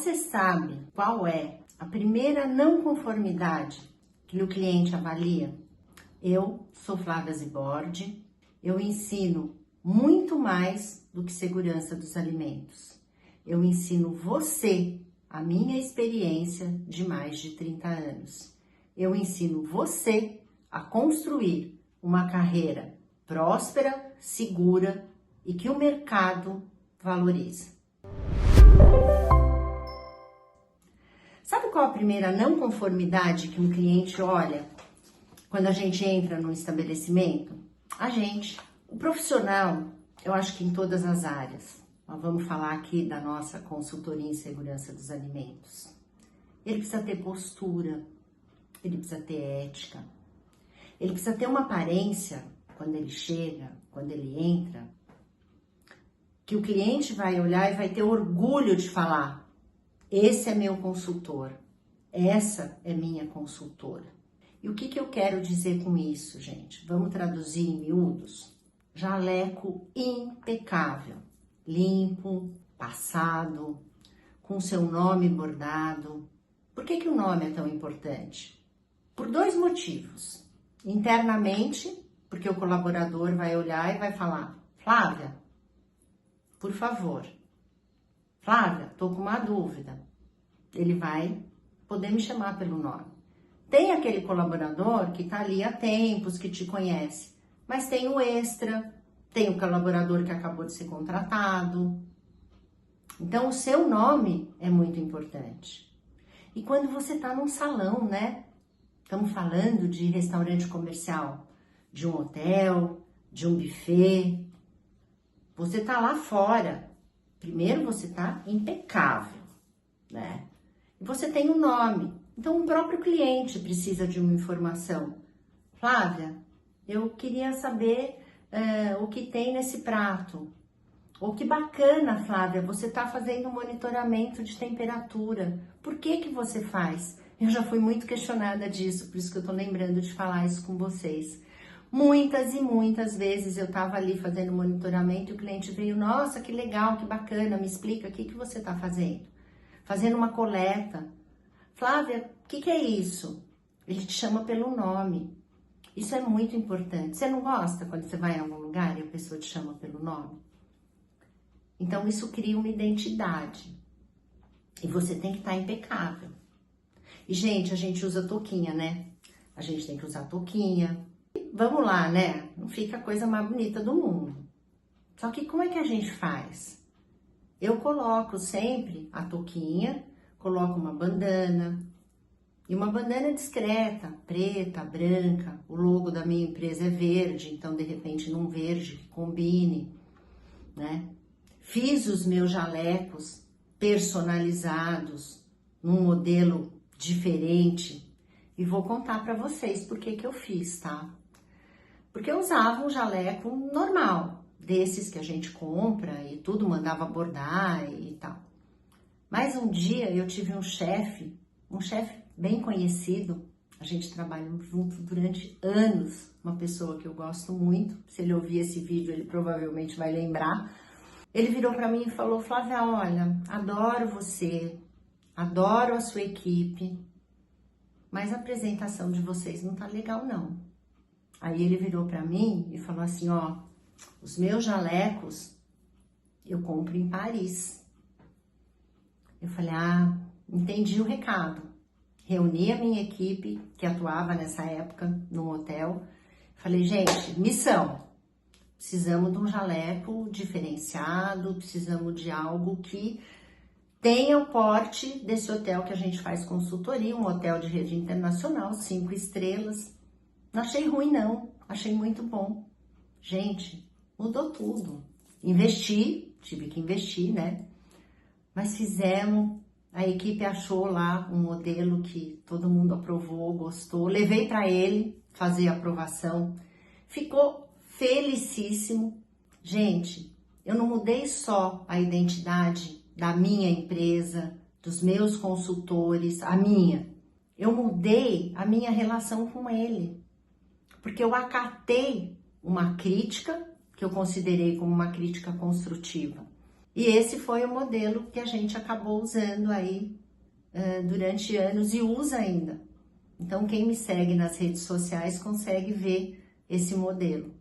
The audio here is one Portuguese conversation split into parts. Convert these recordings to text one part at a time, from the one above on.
Você sabe qual é a primeira não conformidade que o cliente avalia? Eu sou Flávia Zibordi, eu ensino muito mais do que segurança dos alimentos. Eu ensino você a minha experiência de mais de 30 anos. Eu ensino você a construir uma carreira próspera, segura e que o mercado valoriza. Sabe qual a primeira não conformidade que um cliente olha quando a gente entra no estabelecimento? O profissional, eu acho que em todas as áreas. Nós vamos falar aqui da nossa consultoria em segurança dos alimentos. Ele precisa ter postura, ele precisa ter ética, ele precisa ter uma aparência quando ele chega, quando ele entra, que o cliente vai olhar e vai ter orgulho de falar: esse é meu consultor, essa é minha consultora. E o que eu quero dizer com isso, gente? Vamos traduzir em miúdos? Jaleco impecável, limpo, passado, com seu nome bordado. Por que o nome é tão importante? Por dois motivos. Internamente, porque o colaborador vai olhar e vai falar: Flávia, por favor, Flávia, tô com uma dúvida. Ele vai poder me chamar pelo nome. Tem aquele colaborador que tá ali há tempos, que te conhece, mas tem o extra, tem o colaborador que acabou de ser contratado. Então, o seu nome é muito importante. E quando você tá num salão, né? Estamos falando de restaurante comercial, de um hotel, de um buffet. Você tá lá fora. Primeiro, você tá impecável, né? E você tem um nome. Então, o próprio cliente precisa de uma informação. Flávia, eu queria saber o que tem nesse prato. Ou que bacana, Flávia, você está fazendo um monitoramento de temperatura. Por que você faz? Eu já fui muito questionada disso, por isso que eu estou lembrando de falar isso com vocês. Muitas e muitas vezes eu estava ali fazendo monitoramento e o cliente veio: nossa, que legal, que bacana, me explica, o que você está fazendo? Fazendo uma coleta. Flávia, o que é isso? Ele te chama pelo nome. Isso é muito importante. Você não gosta quando você vai em algum lugar e a pessoa te chama pelo nome? Então, isso cria uma identidade. E você tem que estar impecável. E, gente, a gente usa touquinha, né? A gente tem que usar touquinha. Vamos lá, né? Não fica a coisa mais bonita do mundo. Só que como é que a gente faz? Eu coloco sempre a touquinha, coloco uma bandana. E uma bandana discreta, preta, branca. O logo da minha empresa é verde, então, de repente, num verde que combine, né? Fiz os meus jalecos personalizados, num modelo diferente. E vou contar para vocês por que eu fiz, tá? Porque eu usava um jaleco normal, desses que a gente compra e tudo, mandava bordar e tal. Mas um dia eu tive um chefe bem conhecido, a gente trabalhou junto durante anos, uma pessoa que eu gosto muito. Se ele ouvir esse vídeo, ele provavelmente vai lembrar. Ele virou para mim e falou: Flávia, olha, adoro você, adoro a sua equipe, mas a apresentação de vocês não tá legal, não. Aí ele virou para mim e falou assim: ó, os meus jalecos eu compro em Paris. Eu falei: ah, entendi o recado. Reuni a minha equipe, que atuava nessa época no hotel. Falei: gente, missão. Precisamos de um jaleco diferenciado, precisamos de algo que tenha o porte desse hotel que a gente faz consultoria, um hotel de rede internacional, 5 estrelas. Não achei ruim, não. Achei muito bom. Gente, mudou tudo. Investi, tive que investir, né? Mas fizemos, a equipe achou lá um modelo que todo mundo aprovou, gostou. Levei para ele fazer a aprovação. Ficou felicíssimo. Gente, eu não mudei só a identidade da minha empresa, dos meus consultores, a minha. Eu mudei a minha relação com ele. Porque eu acatei uma crítica, que eu considerei como uma crítica construtiva. E esse foi o modelo que a gente acabou usando aí durante anos e usa ainda. Então, quem me segue nas redes sociais consegue ver esse modelo.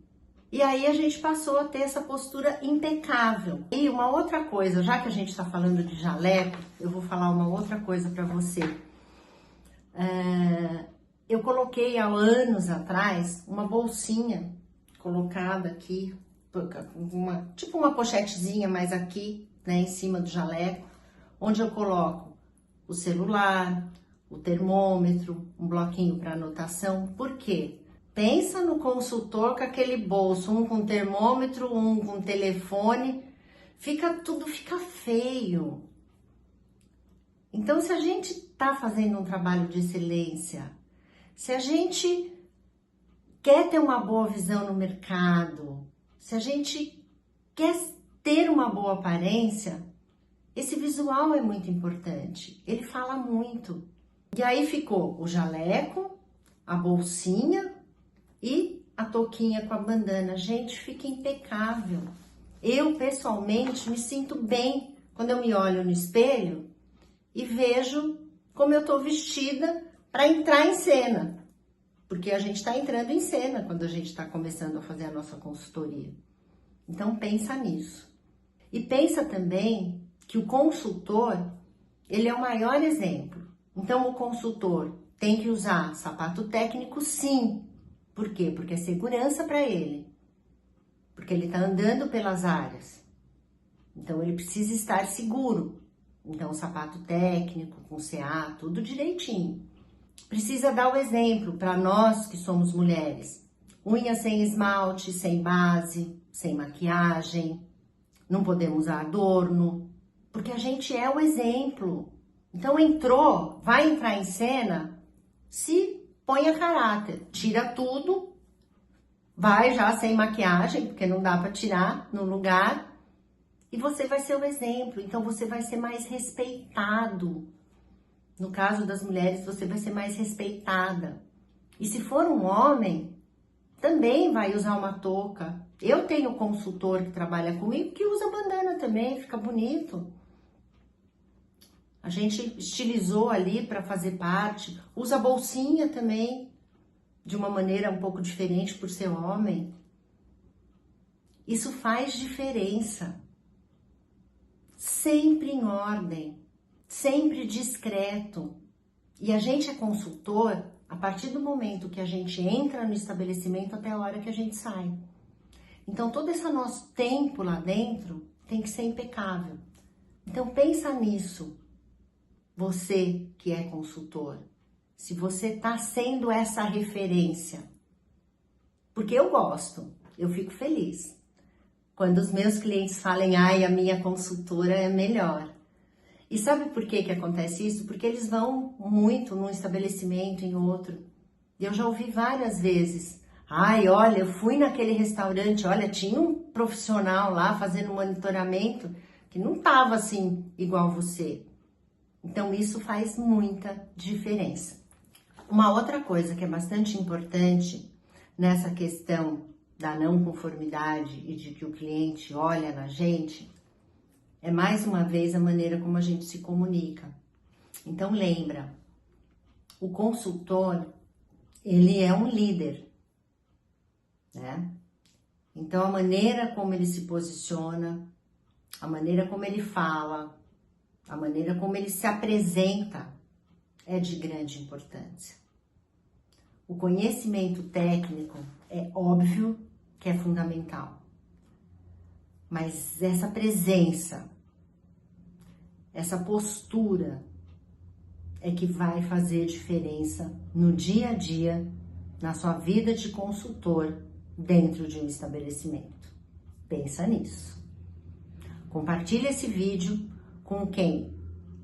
E aí a gente passou a ter essa postura impecável. E uma outra coisa, já que a gente está falando de jaleco, eu vou falar uma outra coisa para você. Eu coloquei há anos atrás uma bolsinha colocada aqui, tipo uma pochetezinha, mas aqui, né, em cima do jaleco, onde eu coloco o celular, o termômetro, um bloquinho para anotação. Por quê? Pensa no consultor com aquele bolso, um com termômetro, um com telefone, tudo fica feio. Então, se a gente está fazendo um trabalho de excelência, se a gente quer ter uma boa visão no mercado, se a gente quer ter uma boa aparência, esse visual é muito importante, ele fala muito. E aí ficou o jaleco, a bolsinha e a touquinha com a bandana. Gente, fica impecável. Eu, pessoalmente, me sinto bem quando eu me olho no espelho e vejo como eu tô vestida para entrar em cena. Porque a gente está entrando em cena quando a gente está começando a fazer a nossa consultoria. Então, pensa nisso. E pensa também que o consultor, ele é o maior exemplo. Então, o consultor tem que usar sapato técnico, sim. Por quê? Porque é segurança para ele. Porque ele está andando pelas áreas. Então, ele precisa estar seguro. Então, sapato técnico, com CA, tudo direitinho. Precisa dar o exemplo para nós que somos mulheres. Unha sem esmalte, sem base, sem maquiagem. Não podemos usar adorno. Porque a gente é o exemplo. Então, vai entrar em cena, se põe a caráter, tira tudo, vai já sem maquiagem, porque não dá para tirar no lugar, e você vai ser o exemplo, então você vai ser mais respeitado. No caso das mulheres, você vai ser mais respeitada. E se for um homem, também vai usar uma touca. Eu tenho consultor que trabalha comigo que usa bandana também, fica bonito. A gente estilizou ali para fazer parte. Usa bolsinha também, de uma maneira um pouco diferente por ser homem. Isso faz diferença. Sempre em ordem, sempre discreto. E a gente é consultor a partir do momento que a gente entra no estabelecimento até a hora que a gente sai. Então, todo esse nosso tempo lá dentro tem que ser impecável. Então, pensa nisso. Você que é consultor, se você está sendo essa referência, porque eu gosto, eu fico feliz quando os meus clientes falam, ai, a minha consultora é melhor. E sabe por que acontece isso? Porque eles vão muito num estabelecimento, em outro. E eu já ouvi várias vezes, ai, olha, eu fui naquele restaurante, olha, tinha um profissional lá fazendo monitoramento que não estava assim igual você. Então, isso faz muita diferença. Uma outra coisa que é bastante importante nessa questão da não conformidade e de que o cliente olha na gente, é mais uma vez a maneira como a gente se comunica. Então, lembra, o consultor, ele é um líder, né? Então, a maneira como ele se posiciona, a maneira como ele fala, a maneira como ele se apresenta é de grande importância. O conhecimento técnico é óbvio que é fundamental, mas essa presença, essa postura é que vai fazer diferença no dia a dia, na sua vida de consultor dentro de um estabelecimento. Pensa nisso. Compartilhe esse vídeo com quem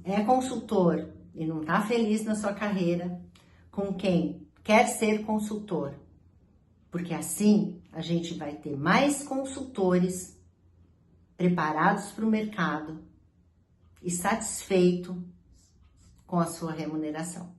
é consultor e não está feliz na sua carreira, com quem quer ser consultor, porque assim a gente vai ter mais consultores preparados para o mercado e satisfeito com a sua remuneração.